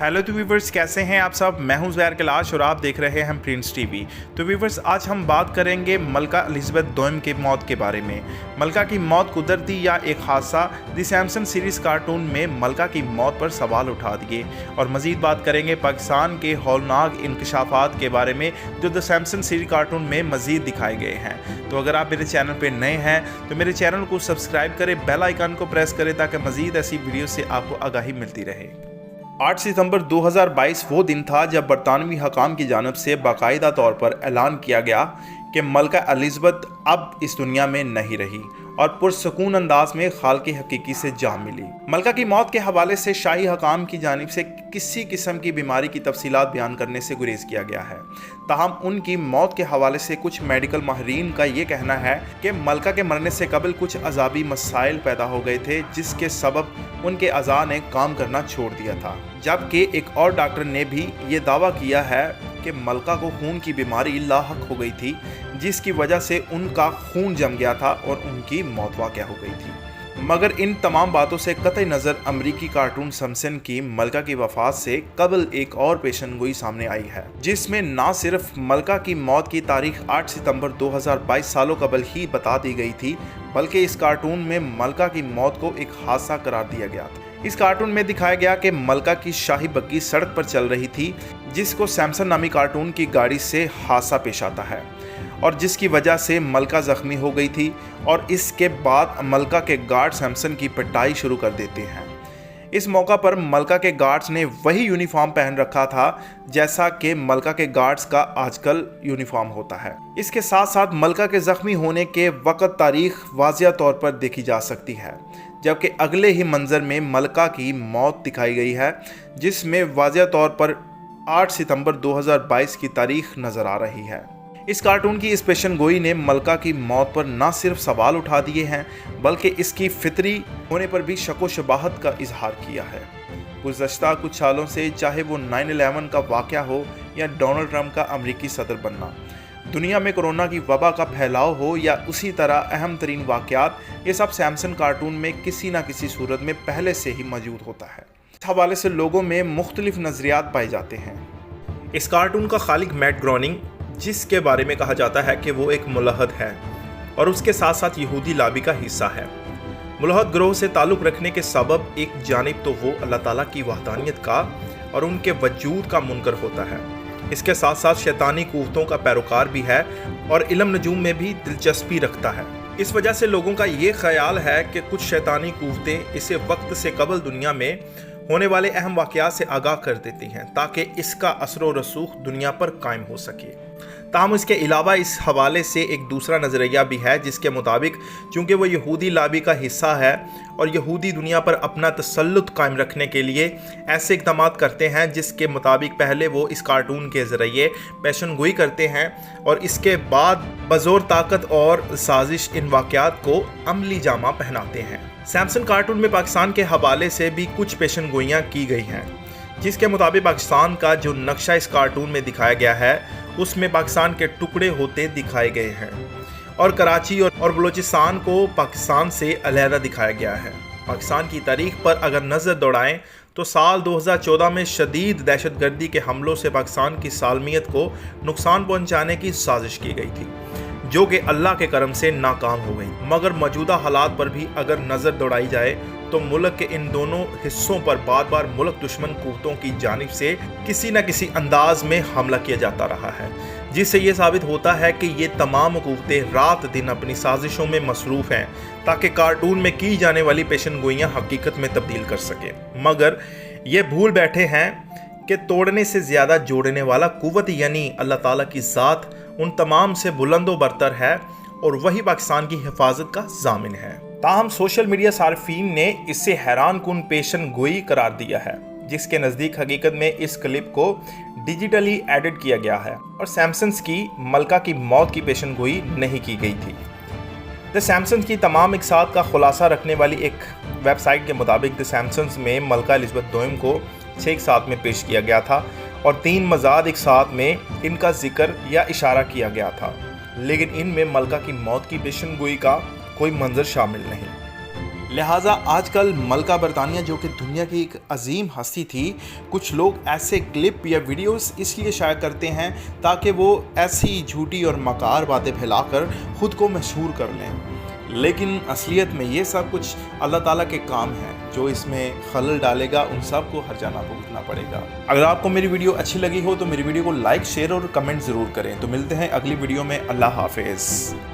Hello तो viewers, कैसे हैं आप सब। मैं हूं ज़ुबैर कैलाश और आप देख रहे हैं प्रिंस टीवी। तो व्यूवर्स, आज हम बात करेंगे मलका एलिज़ाबेथ दोयम की मौत के बारे में। मलका की मौत कुदरती या एक हादसा, द सैमसन सीरीज़ कार्टून में मलका की मौत पर सवाल उठा दिए। और मज़ीद बात करेंगे पाकिस्तान के हौलनाक इंकशाफात के बारे में जो द सैमसन सीरीज़ कार्टून में मज़ीद दिखाए गए हैं। तो अगर आप मेरे चैनल पर नए हैं तो मेरे चैनल को सब्सक्राइब करें, बेल आइकन को प्रेस करें ताकि मज़ीद ऐसी वीडियो से आपको आगाही मिलती रहे। 8 सितंबर 2022 वो दिन था जब बरतानवी हकाम की जानिब से बाकायदा तौर पर ऐलान किया गया कि मलका एलिज़ाबेथ अब इस दुनिया में नहीं रही और पुरसकून अंदाज में खालिक हकीकी से जा मिली। मलका की मौत के हवाले से शाही हकाम की जानिब से किसी किस्म की बीमारी की तफसीलात बयान करने से गुरेज किया गया है। ताहम उनकी मौत के हवाले से कुछ मेडिकल माहिरीन का ये कहना है कि मलका के मरने से कबल कुछ अजाबी मसाइल पैदा हो गए थे जिसके सबब उनके अज़ा ने काम करना छोड़ दिया था। जबकि एक और डॉक्टर ने भी ये दावा किया है कि मलका को खून की बीमारी लाहक हो गई थी जिसकी वजह से उनका खून जम गया था और उनकी मौत वाक़या हो गई थी। मगर इन तमाम बातों से कतई नज़र अमरीकी कार्टून सैमसन की मलका की वफ़ात से कबल एक और पेशनगोई सामने आई है जिसमें ना सिर्फ मलका की मौत की तारीख 8 सितंबर 2022 सालों कबल ही बता दी गई थी बल्कि इस कार्टून में मलका की मौत को एक हादसा करार दिया गया था। इस कार्टून में दिखाया गया कि मलका की शाही बग्गी सड़क पर चल रही थी जिसको सैमसन नामी कार्टून की गाड़ी से हादसा पेश आता है और जिसकी वजह से मलका ज़ख्मी हो गई थी और इसके बाद मलका के गार्ड सैमसन की पिटाई शुरू कर देते हैं। इस मौका पर मलका के गार्ड्स ने वही यूनिफॉर्म पहन रखा था जैसा कि मलका के गार्ड्स का आजकल यूनिफॉर्म होता है। इसके साथ साथ मलका के ज़ख्मी होने के वक़्त तारीख वाज़िया तौर पर देखी जा सकती है, जबकि अगले ही मंजर में मलका की मौत दिखाई गई है जिसमें वाज़िया तौर पर 8 सितंबर 2022 की तारीख नज़र आ रही है। इस कार्टून की इस पेशनगोई ने मलका की मौत पर न सिर्फ सवाल उठा दिए हैं बल्कि इसकी फितरी होने पर भी शक व शबाहत का इजहार किया है। गुज़श्ता कुछ सालों से चाहे वो 9/11 का वाक़या हो या डोनाल्ड ट्रंप का अमरीकी सदर बनना, दुनिया में कोरोना की वबा का फैलाव हो या उसी तरह अहम तरीन वाक़यात, ये सब सैमसन कार्टून में किसी न किसी सूरत में पहले से ही मौजूद होता है। इस हवाले से लोगों में मुख्तलिफ नज़रियात पाए जाते हैं। इस कार्टून का खालिक मैट ग्रोनिंग, जिसके बारे में कहा जाता है कि वो एक मुलहद है और उसके साथ साथ यहूदी लाबी का हिस्सा है। मुलहद ग्रोह से ताल्लुक़ रखने के सबब एक जानिब तो वो अल्लाह ताला की वहदानियत का और उनके वजूद का मुनकर होता है, इसके साथ साथ शैतानी कुव्वतों का पैरोकार भी है और इल्म नजूम में भी दिलचस्पी रखता है। इस वजह से लोगों का ये ख्याल है कि कुछ शैतानी कुव्वतें इसे वक्त से कबल दुनिया में होने वाले अहम वाक़यात से आगाह कर देती हैं ताकि इसका असर व रसूख दुनिया पर कायम हो सके। ताहम इसके अलावा इस हवाले से एक दूसरा नज़रिया भी है जिसके मुताबिक चूँकि वो यहूदी लाबी का हिस्सा है और यहूदी दुनिया पर अपना तसल्लुत कायम रखने के लिए ऐसे इक़दाम करते हैं जिसके मुताबिक पहले वो इस कार्टून के ज़रिए पेशनगोई करते हैं और इसके बाद बज़ोर ताकत और साजिश इन वाक़यात को अमली जामा पहनाते हैं। सैमसन कार्टून में पाकिस्तान के हवाले से भी कुछ पेशनगोइयाँ की गई हैं जिसके मुताबिक पाकिस्तान का जो नक्शा इस कार्टून में दिखाया गया है उसमें पाकिस्तान के टुकड़े होते दिखाए गए हैं और कराची और बलूचिस्तान को पाकिस्तान से अलहदा दिखाया गया है। पाकिस्तान की तारीख पर अगर नज़र दौड़ाएं तो साल 2014 में शदीद दहशतगर्दी के हमलों से पाकिस्तान की सालमियत को नुकसान पहुंचाने की साजिश की गई थी जो कि अल्लाह के करम से नाकाम हो गई। मगर मौजूदा हालात पर भी अगर नज़र दौड़ाई जाए तो मुल्क के इन दोनों हिस्सों पर बार बार मुल्क दुश्मन कुव्वतों की जानिब से किसी न किसी अंदाज में हमला किया जाता रहा है, जिससे ये साबित होता है कि ये तमाम कुव्वतें रात दिन अपनी साजिशों में मसरूफ़ हैं ताकि कार्टून में की जाने वाली पेशनगोइयाँ हकीकत में तब्दील कर सकें। मगर ये भूल बैठे हैं कि तोड़ने से ज़्यादा जोड़ने वाला कुव्वत यानी अल्लाह ताला की ज़ात उन तमाम से बुलंदो बरतर है और वही पाकिस्तान की हिफाजत का ज़ामिन है। ताहम सोशल मीडिया सार्फिन ने इसे हैरान कुन पेशन गोई करार दिया है जिसके नज़दीक हकीकत में इस क्लिप को डिजिटली एडिट किया गया है और सैमसन्स की मलका की मौत की पेशन गोई नहीं की गई थी। द सैमसन्स की तमाम इकसात का खुलासा रखने वाली एक वेबसाइट के मुताबिक द सैमसन्स में मलका एलिज़ाबेथ दोयम को 6 इकसात में पेश किया गया था और 3 मज़ाद इकसात में इनका जिक्र या इशारा किया गया था, लेकिन इनमें मलका की मौत की पेशन गोई का कोई मंजर शामिल नहीं। लिहाजा आजकल मलका बरतानिया जो कि दुनिया की एक अजीम हस्ती थी, कुछ लोग ऐसे क्लिप या वीडियोस इसलिए शाया करते हैं ताकि वो ऐसी झूठी और मकार बातें फैलाकर ख़ुद को मशहूर कर लें। लेकिन असलियत में ये सब कुछ अल्लाह ताला के काम हैं। जो इसमें खलल डालेगा उन सब को हर्जाना भुगतना पड़ेगा। अगर आपको मेरी वीडियो अच्छी लगी हो तो मेरी वीडियो को लाइक, शेयर और कमेंट ज़रूर करें। तो मिलते हैं अगली वीडियो में। अल्लाह हाफिज़।